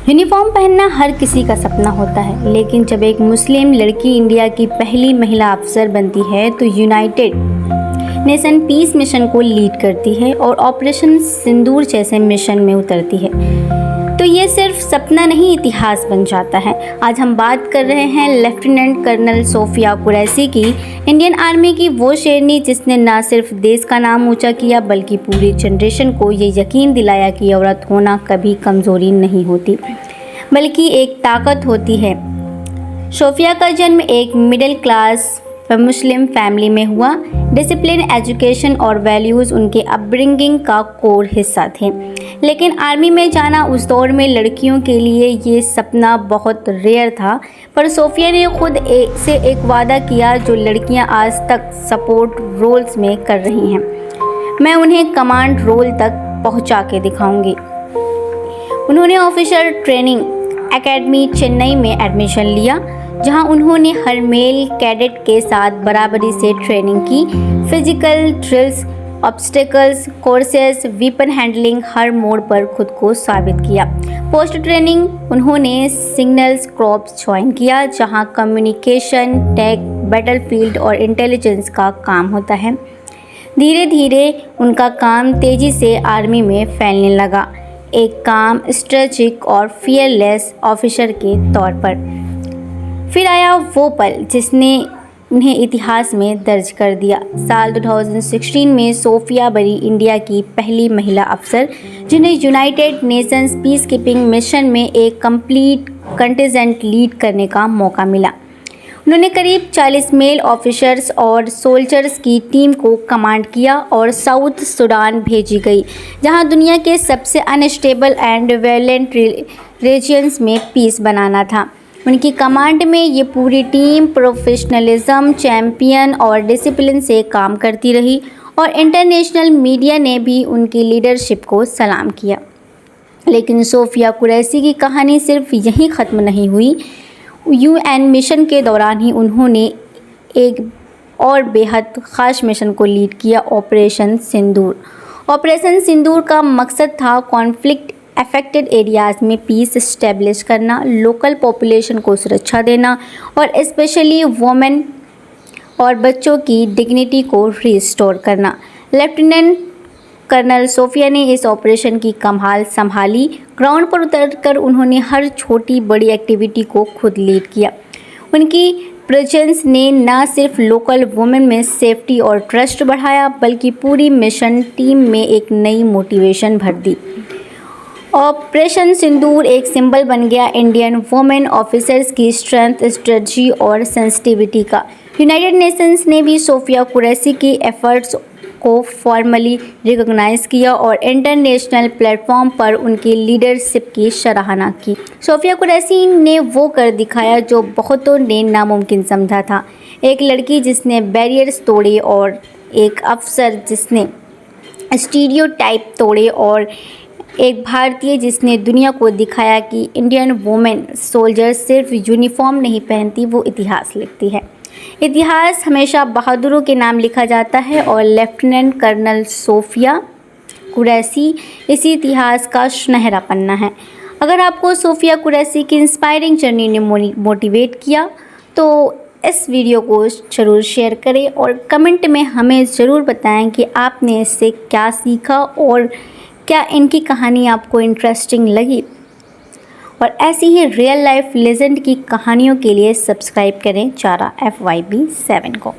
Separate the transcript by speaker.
Speaker 1: Uniform पहनना हर किसी का सपना होता है, लेकिन जब एक मुस्लिम लड़की इंडिया की पहली महिला अफसर बनती है तो यूनाइटेड नेशन पीस मिशन को लीड करती है और ऑपरेशन सिंदूर जैसे मिशन में उतरती है तो ये सिर्फ सपना नहीं, इतिहास बन जाता है। आज हम बात कर रहे हैं लेफ्टिनेंट कर्नल सोफिया कुरैशी की, इंडियन आर्मी की वो शेरनी जिसने न सिर्फ देश का नाम ऊंचा किया बल्कि पूरी जनरेशन को ये यकीन दिलाया कि औरत होना कभी कमज़ोरी नहीं होती बल्कि एक ताकत होती है। सोफिया का जन्म एक मिडिल क्लास मुस्लिम फैमिली में हुआ। डिसिप्लिन, एजुकेशन और वैल्यूज़ उनके अपब्रिंगिंग का कोर हिस्सा थे, लेकिन आर्मी में जाना उस दौर में लड़कियों के लिए ये सपना बहुत रेयर था। पर सोफिया ने खुद से एक वादा किया जो लड़कियां आज तक सपोर्ट रोल्स में कर रही हैं, मैं उन्हें कमांड रोल तक पहुंचा के दिखाऊंगी। उन्होंने ऑफिसर ट्रेनिंग एकेडमी चेन्नई में एडमिशन लिया, जहां उन्होंने हर मेल कैडेट के साथ बराबरी से ट्रेनिंग की। Physical drills, obstacles courses, weapon handling, हर मोड़ पर खुद को साबित किया। पोस्ट ट्रेनिंग उन्होंने सिग्नल्स कॉर्प्स ज्वाइन किया, जहां कम्युनिकेशन, टेक, बैटलफील्ड और इंटेलिजेंस का काम होता है। धीरे धीरे उनका काम तेज़ी से आर्मी में फैलने लगा, एक काम, स्ट्रेटेजिक और फियरलेस ऑफिसर के तौर पर। फिर आया वो पल जिसने उन्हें इतिहास में दर्ज कर दिया। साल 2016 में सोफिया बनी इंडिया की पहली महिला अफसर, जिन्हें United Nations peace keeping mission में एक कंप्लीट कंटिजेंट लीड करने का मौका मिला। उन्होंने करीब 40 मेल ऑफिसर्स और सोल्जर्स की टीम को कमांड किया और साउथ सूडान भेजी गई, जहां दुनिया के सबसे अनस्टेबल एंड वायलेंट रीजन्स में पीस बनाना था। उनकी कमांड में ये पूरी टीम प्रोफेशनलिज्म, चैम्पियन और डिसिप्लिन से काम करती रही और इंटरनेशनल मीडिया ने भी उनकी लीडरशिप को सलाम किया। लेकिन सोफिया कुरैशी की कहानी सिर्फ यहीं ख़त्म नहीं हुई। यूएन मिशन के दौरान ही उन्होंने एक और बेहद ख़ास मिशन को लीड किया, ऑपरेशन सिंदूर। ऑपरेशन सिंदूर का मकसद था कॉन्फ्लिक्ट अफेक्टेड एरियाज़ में पीस इस्टेब्लिश करना, लोकल पॉपुलेशन को सुरक्षा देना और स्पेशली वुमेन और बच्चों की डिग्निटी को रिस्टोर करना। लेफ्टिनेंट कर्नल सोफिया ने इस ऑपरेशन की कमाल संभाली। ग्राउंड पर उतरकर उन्होंने हर छोटी बड़ी एक्टिविटी को खुद लीड किया। उनकी प्रेजेंस ने न सिर्फ लोकल वुमेन में सेफ्टी और ट्रस्ट बढ़ाया बल्कि पूरी मिशन टीम में एक नई मोटिवेशन भर दी। ऑपरेशन सिंदूर एक सिंबल बन गया इंडियन वुमेन ऑफिसर्स की स्ट्रेंथ, स्ट्रेटजी और सेंसिटिविटी का। यूनाइटेड नेशंस ने भी सोफिया कुरैशी की एफर्ट्स को फॉर्मली रिकॉग्नाइज किया और इंटरनेशनल प्लेटफॉर्म पर उनकी लीडरशिप की सराहना की। सोफिया कुरैशी ने वो कर दिखाया जो बहुतों ने नामुमकिन समझा था, एक लड़की जिसने बैरियर्स तोड़े और एक अफसर जिसने स्टीरियोटाइप तोड़े और एक भारतीय जिसने दुनिया को दिखाया कि इंडियन वुमेन सोल्जर सिर्फ यूनिफॉर्म नहीं पहनती, वो इतिहास लिखती है। इतिहास हमेशा बहादुरों के नाम लिखा जाता है और लेफ्टिनेंट कर्नल सोफिया कुरैशी इसी इतिहास का सुनहरा पन्ना है। अगर आपको सोफिया कुरैशी की इंस्पायरिंग जर्नी ने मोटिवेट किया तो इस वीडियो को ज़रूर शेयर करें और कमेंट में हमें ज़रूर बताएं कि आपने इससे क्या सीखा और क्या इनकी कहानी आपको इंटरेस्टिंग लगी। और ऐसी ही रियल लाइफ लेजेंड की कहानियों के लिए सब्सक्राइब करें चारा FYB 7 को।